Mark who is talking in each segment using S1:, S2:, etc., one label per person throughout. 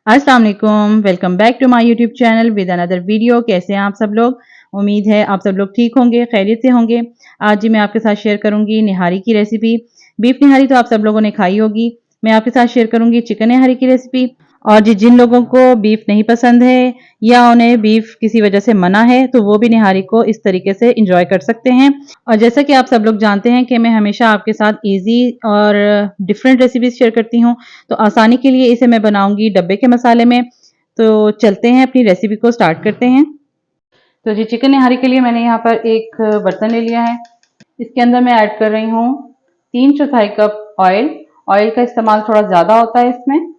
S1: अस्सलाम वालेकुम, welcome back to my YouTube channel with another video. कैसे हैं आप सब लोग? उम्मीद है आप सब लोग ठीक होंगे, खैरियत से होंगे। आज जी मैं आपके साथ शेयर करूंगी निहारी की रेसिपी। बीफ निहारी तो आप सब लोगों ने खाई होगी। मैं आपके साथ शेयर करूंगी चिकन निहारी की रेसिपी। और जिन लोगों को बीफ नहीं पसंद है या उन्हें बीफ किसी वजह से मना है तो वो भी निहारी को इस तरीके से इंजॉय कर सकते हैं। और जैसा कि आप सब लोग जानते हैं कि मैं हमेशा आपके साथ इजी और डिफरेंट रेसिपीज शेयर करती हूँ, तो आसानी के लिए इसे मैं बनाऊंगी डब्बे के मसाले में। तो चलते हैं अपनी रेसिपी को स्टार्ट करते हैं। तो जी चिकन निहारी के लिए मैंने यहाँ पर एक बर्तन ले लिया है। इसके अंदर मैं ऐड कर रही हूँ 3/4 कप ऑयल। ऑयल का इस्तेमाल थोड़ा ज़्यादा होता है इसमें।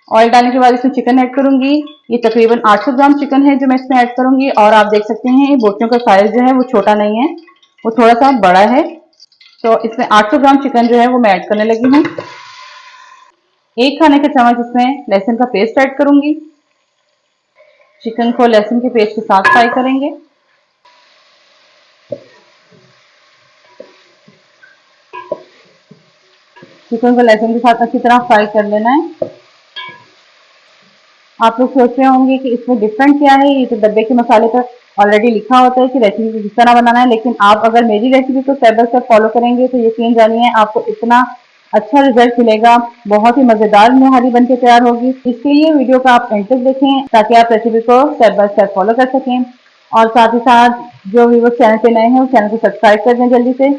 S1: ऑयल डालने के बाद इसमें चिकन ऐड करूंगी। ये तकरीबन 800 ग्राम चिकन है जो मैं इसमें ऐड करूंगी। और आप देख सकते हैं बोटियों का साइज जो है वो छोटा नहीं है, वो थोड़ा सा बड़ा है। तो इसमें 800 ग्राम चिकन जो है वो मैं ऐड करने लगी हूँ। 1 खाने का चम्मच इसमें लहसुन का पेस्ट ऐड करूंगी। चिकन को लहसुन के पेस्ट के साथ फ्राई करेंगे। चिकन को लहसुन के साथ अच्छी तरह फ्राई कर लेना है। आप लोग सोच रहे होंगे कि इसमें डिफरेंट क्या है। ये तो डब्बे के मसाले पर ऑलरेडी लिखा होता है कि रेसिपी को किस तरह बनाना है, लेकिन आप अगर मेरी रेसिपी को स्टेप बाय स्टेप फॉलो करेंगे तो यकीन जानिए आपको इतना अच्छा रिजल्ट मिलेगा। बहुत ही मजेदार निहारी बन के तैयार होगी। इसके लिए वीडियो को आप एंड तक देखें ताकि आप रेसिपी को स्टेप बाय स्टेप फॉलो कर सकें। और साथ ही साथ जो व्यूअर्स चैनल पे नए हैं उस चैनल को सब्सक्राइब कर दें जल्दी से,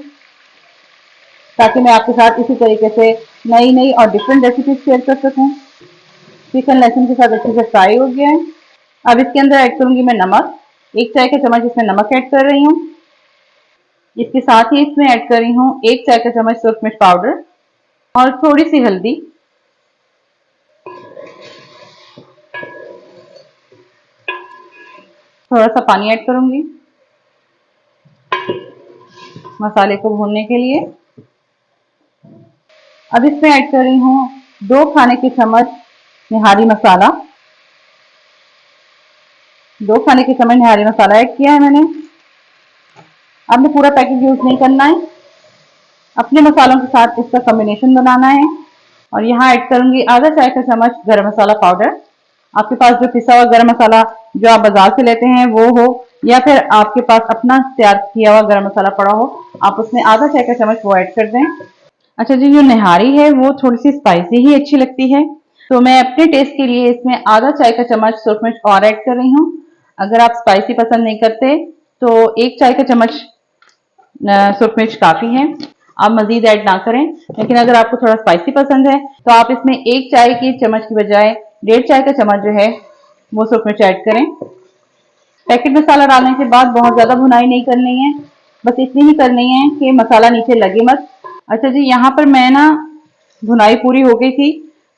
S1: ताकि मैं आपके साथ इसी तरीके से नई नई और डिफरेंट रेसिपीज शेयर कर सकूं। चिकन लहसुन के साथ अच्छे से फ्राई हो गया है। अब इसके अंदर ऐड करूंगी मैं नमक। 1 चाय का चम्मच इसमें नमक ऐड कर रही हूँ। इसके साथ ही इसमें ऐड कर रही हूँ 1 चाय का चम्मच सूरख मिर्च पाउडर और थोड़ी सी हल्दी। थोड़ा सा पानी ऐड करूंगी मसाले को भूनने के लिए। अब इसमें ऐड कर रही हूँ 2 खाने के चम्मच निहारी मसाला। 2 खाने के चम्मच निहारी मसाला ऐड किया है मैंने। अब मैं पूरा पैकेट यूज नहीं करना है, अपने मसालों के साथ इसका कॉम्बिनेशन बनाना है। और यहाँ ऐड करूंगी आधा चाय का चम्मच गरम मसाला पाउडर। आपके पास जो पिसा हुआ गरम मसाला जो आप बाजार से लेते हैं वो हो, या फिर आपके पास अपना तैयार किया हुआ गरम मसाला पड़ा हो, आप उसमें आधा चाय का चम्मच वो ऐड कर दें। अच्छा जी, जो निहारी है वो थोड़ी सी स्पाइसी ही अच्छी लगती है, तो मैं अपने टेस्ट के लिए इसमें आधा चाय का चम्मच सूरख मिर्च और ऐड कर रही हूँ। अगर आप स्पाइसी पसंद नहीं करते तो 1 चाय का चम्मच सूरख मिर्च काफी है, आप मजीद ऐड ना करें। लेकिन अगर आपको थोड़ा स्पाइसी पसंद है तो आप इसमें 1 चाय की चम्मच की बजाय 1.5 चाय का चम्मच जो है वो सूरख मिर्च ऐड करें। पैकेट मसाला डालने के बाद बहुत ज्यादा भुनाई नहीं करनी है, बस इतनी ही करनी है कि मसाला नीचे लगे मत। अच्छा जी, यहाँ पर मैं ना भुनाई पूरी हो गई थी,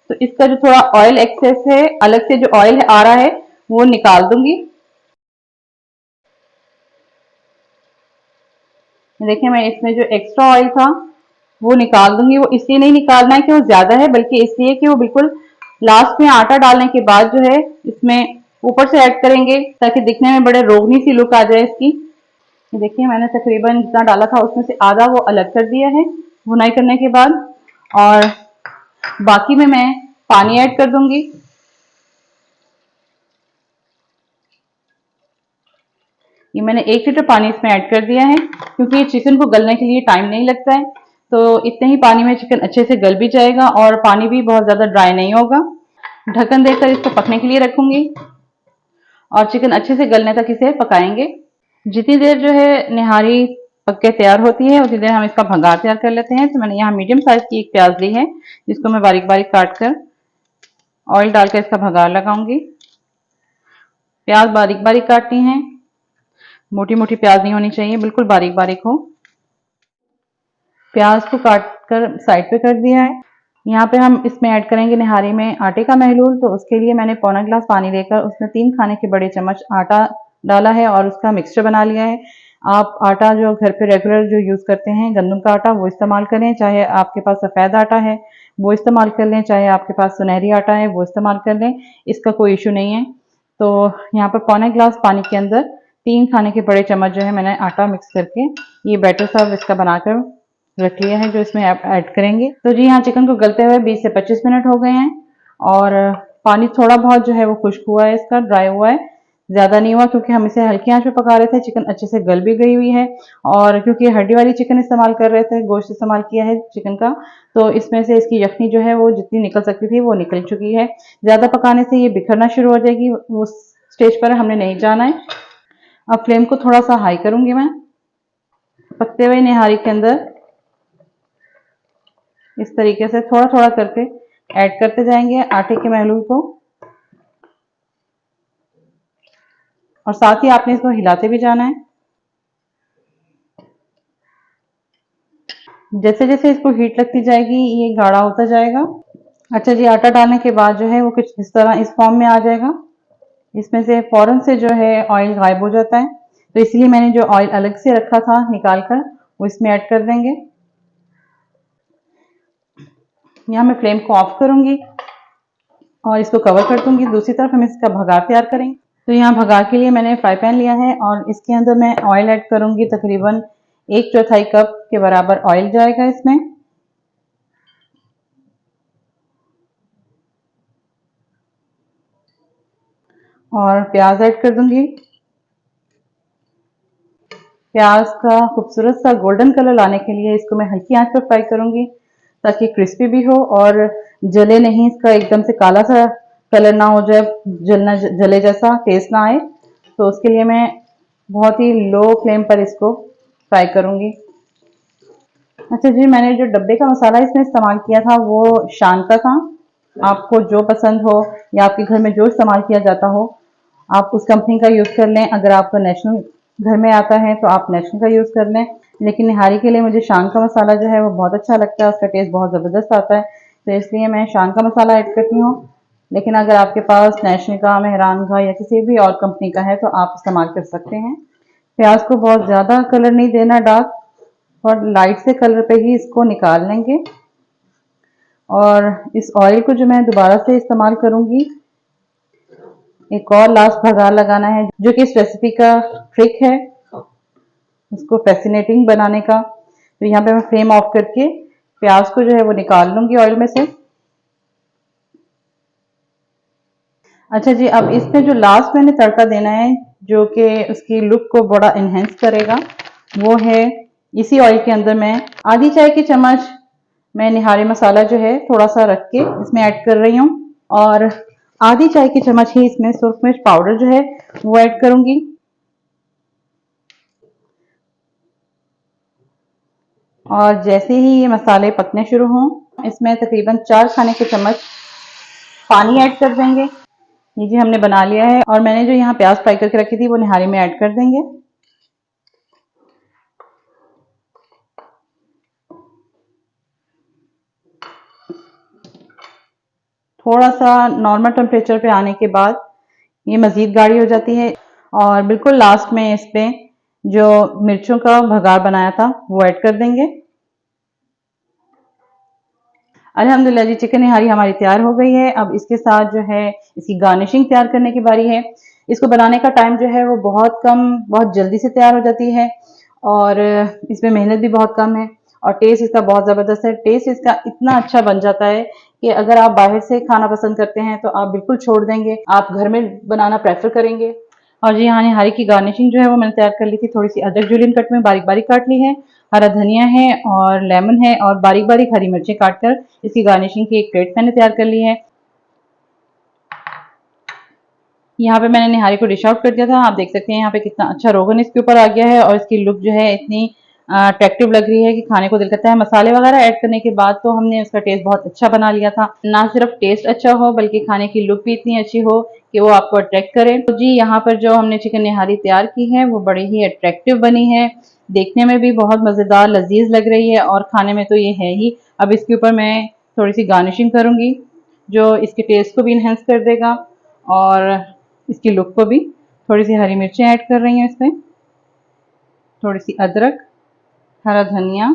S1: तो इसका जो थोड़ा ऑयल एक्सेस है, अलग से जो ऑयल आ रहा है वो निकाल दूंगी। देखिए मैं इसमें जो एक्स्ट्रा ऑयल था वो निकाल दूंगी। वो इसलिए नहीं निकालना है कि वो ज्यादा है, बल्कि इसलिए कि वो बिल्कुल लास्ट में आटा डालने के बाद जो है इसमें ऊपर से ऐड करेंगे ताकि दिखने में बड़े रोगनी सी लुक आ जाए इसकी। देखिए मैंने तकरीबन जितना डाला था उसमें से आधा वो अलग कर दिया है भुनाई करने के बाद। और बाकी में मैं पानी ऐड कर दूंगी। ये मैंने 1 लीटर पानी इसमें ऐड कर दिया है, क्योंकि ये चिकन को गलने के लिए टाइम नहीं लगता है, तो इतने ही पानी में चिकन अच्छे से गल भी जाएगा और पानी भी बहुत ज्यादा ड्राई नहीं होगा। ढक्कन देकर इसको पकने के लिए रखूंगी और चिकन अच्छे से गलने तक इसे पकाएंगे। जितनी देर जो है निहारी पक के तैयार होती है उतनी देर हम इसका भंगार तैयार कर लेते हैं। तो मैंने यहाँ मीडियम साइज की एक प्याज ली है, जिसको मैं बारीक बारीक काट कर ऑयल डालकर इसका भंगार लगाऊंगी। प्याज बारीक बारीक काटनी है, मोटी मोटी प्याज नहीं होनी चाहिए, बिल्कुल बारीक बारीक हो। प्याज को काट कर साइड पे कर दिया है। यहाँ पे हम इसमें ऐड करेंगे निहारी में आटे का महलूल। तो उसके लिए मैंने पौना गिलास पानी लेकर उसमें 3 खाने के बड़े चम्मच आटा डाला है और उसका मिक्सचर बना लिया है। आप आटा जो घर पे रेगुलर जो यूज करते हैं गंदम का आटा वो इस्तेमाल करें, चाहे आपके पास सफेद आटा है वो इस्तेमाल कर लें, चाहे आपके पास सुनहरी आटा है वो इस्तेमाल कर लें, इसका कोई इशू नहीं है। तो यहाँ पर पौना गिलास पानी के अंदर 3 खाने के बड़े चम्मच जो है मैंने आटा मिक्स करके ये बैटर सब इसका बनाकर रख लिया है, जो इसमें ऐड करेंगे। तो जी यहाँ चिकन को गलते हुए 20 से 25 मिनट हो गए हैं और पानी थोड़ा बहुत जो है वो खुश्क हुआ है, इसका ड्राई हुआ है, ज्यादा नहीं हुआ, क्योंकि हम इसे हल्की आंच पे पका रहे थे। चिकन अच्छे से गल भी गई हुई है, और क्योंकि हड्डी वाली चिकन इस्तेमाल कर रहे थे, गोश्त इस्तेमाल किया है चिकन का, तो इसमें से इसकी यखनी जो है वो जितनी निकल सकती थी वो निकल चुकी है। ज्यादा पकाने से ये बिखरना शुरू हो जाएगी, उस स्टेज पर हमने नहीं जाना है। अब फ्लेम को थोड़ा सा हाई करूंगी मैं। पकते हुए निहारी के अंदर इस तरीके से थोड़ा थोड़ा करके ऐड करते जाएंगे आटे के महलूल को, और साथ ही आपने इसको हिलाते भी जाना है। जैसे जैसे इसको हीट लगती जाएगी ये गाढ़ा होता जाएगा। अच्छा जी, आटा डालने के बाद जो है वो कुछ इस तरह इस फॉर्म में आ जाएगा। इसमें से फौरन से जो है ऑयल गायब हो जाता है, तो इसलिए मैंने जो ऑयल अलग से रखा था निकाल कर वो इसमें ऐड कर देंगे। यहाँ मैं फ्लेम को ऑफ करूंगी और इसको कवर कर दूंगी। दूसरी तरफ हम इसका भगार तैयार करेंगे। तो यहाँ भगार के लिए मैंने फ्राई पैन लिया है और इसके अंदर मैं ऑयल ऐड करूंगी। तकरीबन 1/4 कप के बराबर ऑयल जाएगा इसमें। और प्याज ऐड कर दूंगी। प्याज का खूबसूरत सा गोल्डन कलर लाने के लिए इसको मैं हल्की आंच पर फ्राई करूंगी, ताकि क्रिस्पी भी हो और जले नहीं, इसका एकदम से काला सा कलर ना हो जाए, जले जैसा टेस्ट ना आए। तो उसके लिए मैं बहुत ही लो फ्लेम पर इसको फ्राई करूंगी। अच्छा जी, मैंने जो डब्बे का मसाला इसमें इस्तेमाल किया था वो शान का था। आपको जो पसंद हो या आपके घर में जो इस्तेमाल किया जाता हो आप उस कंपनी का यूज़ कर लें। अगर आपका नेशनल घर में आता है तो आप नेशनल का यूज़ कर लें, लेकिन निहारी के लिए मुझे शान का मसाला जो है वो बहुत अच्छा लगता है, उसका टेस्ट बहुत ज़बरदस्त आता है, तो इसलिए मैं शान का मसाला ऐड करती हूँ। लेकिन अगर आपके पास नेशनल का, मेहरान का या किसी भी और कंपनी का है तो आप इस्तेमाल कर सकते हैं। प्याज को बहुत ज़्यादा कलर नहीं देना डार्क, और लाइट से कलर पे ही इसको निकाल लेंगे। और इस ऑयल को जो मैं दोबारा से इस्तेमाल करूंगी, एक और लास्ट भगार लगाना है जो कि इस रेसिपी का ट्रिक है उसको फैसिनेटिंग बनाने का। तो यहाँ पे मैं फ्लेम ऑफ करके प्याज को जो है वो निकाल लूंगी ऑयल में से। अच्छा जी, अब इसमें जो लास्ट मैंने तड़का देना है जो कि उसकी लुक को बड़ा इन्हेंस करेगा, वो है इसी ऑयल के अंदर मैं आधी चाय की चम्मच मैं निहारी मसाला जो है थोड़ा सा रख के इसमें ऐड कर रही हूँ, और आधी चाय की चम्मच ही इसमें सुरख मिर्च पाउडर जो है वो ऐड करूंगी। और जैसे ही ये मसाले पकने शुरू हों इसमें तकरीबन 4 खाने के चम्मच पानी ऐड कर देंगे। ये जी हमने बना लिया है, और मैंने जो यहाँ प्याज फ्राई करके रखी थी वो निहारी में ऐड कर देंगे। थोड़ा सा नॉर्मल टेम्परेचर पे आने के बाद ये मज़ीद गाढ़ी हो जाती है, और बिल्कुल लास्ट में इस पे जो मिर्चों का भगार बनाया था वो ऐड कर देंगे। अल्हम्दुलिल्लाह जी, चिकन निहारी हमारी तैयार हो गई है। अब इसके साथ जो है इसकी गार्निशिंग तैयार करने की बारी है। इसको बनाने का टाइम जो है वो बहुत कम, बहुत जल्दी से तैयार हो जाती है, और इसमें मेहनत भी बहुत कम है, और टेस्ट इसका बहुत ज़बरदस्त है। टेस्ट इसका इतना अच्छा बन जाता है कि अगर आप बाहर से खाना पसंद करते हैं तो आप बिल्कुल छोड़ देंगे, आप घर में बनाना प्रेफर करेंगे। और जी, यहाँ निहारी की गार्निशिंग जो है वो मैंने तैयार कर ली थी। थोड़ी सी अदरक जूलियन कट में बारीक बारीक काट ली है, हरा धनिया है और लेमन है, और बारीक बारीक हरी मिर्चें काटकर इसकी गार्निशिंग की एक प्लेट मैंने तैयार कर ली है। यहाँ पे मैंने निहारी को डिश आउट कर दिया था। आप देख सकते हैं यहाँ पे कितना अच्छा रोगन इसके ऊपर आ गया है, और इसकी लुक जो है इतनी अट्रैक्टिव लग रही है कि खाने को दिल करता है। मसाले वगैरह ऐड करने के बाद तो हमने उसका टेस्ट बहुत अच्छा बना लिया था। ना सिर्फ टेस्ट अच्छा हो बल्कि खाने की लुक भी इतनी अच्छी हो कि वो आपको अट्रैक्ट करे। तो जी, यहाँ पर जो हमने चिकन निहारी तैयार की है वो बड़ी ही अट्रैक्टिव बनी है, देखने में भी बहुत मज़ेदार लजीज लग रही है, और खाने में तो ये है ही। अब इसके ऊपर मैं थोड़ी सी गार्निशिंग करूंगी जो इसके टेस्ट को भी इन्हेंस कर देगा, और इसकी लुक को भी। थोड़ी सी हरी मिर्चें ऐड कर रही हूँ इसमें, थोड़ी सी अदरक, हरा धनिया,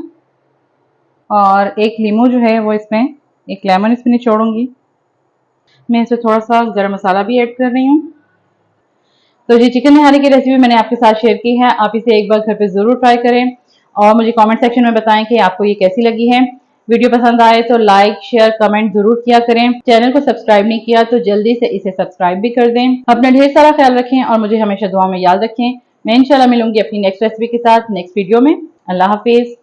S1: और एक लीमू जो है वो इसमें, एक लेमन इसमें निचोड़ूंगी। मैं इसमें थोड़ा सा गरम मसाला भी ऐड कर रही हूँ। तो जी, चिकन निहारी की रेसिपी मैंने आपके साथ शेयर की है। आप इसे एक बार घर पे ज़रूर ट्राई करें और मुझे कमेंट सेक्शन में बताएं कि आपको ये कैसी लगी है। वीडियो पसंद आए तो लाइक शेयर कमेंट जरूर किया करें। चैनल को सब्सक्राइब नहीं किया तो जल्दी से इसे सब्सक्राइब भी कर दें। अपना ढेर सारा ख्याल रखें और मुझे हमेशा दुआ में याद रखें। मैं इंशाल्लाह मिलूंगी अपनी नेक्स्ट रेसिपी के साथ नेक्स्ट वीडियो में। अल्लाह हाफिज।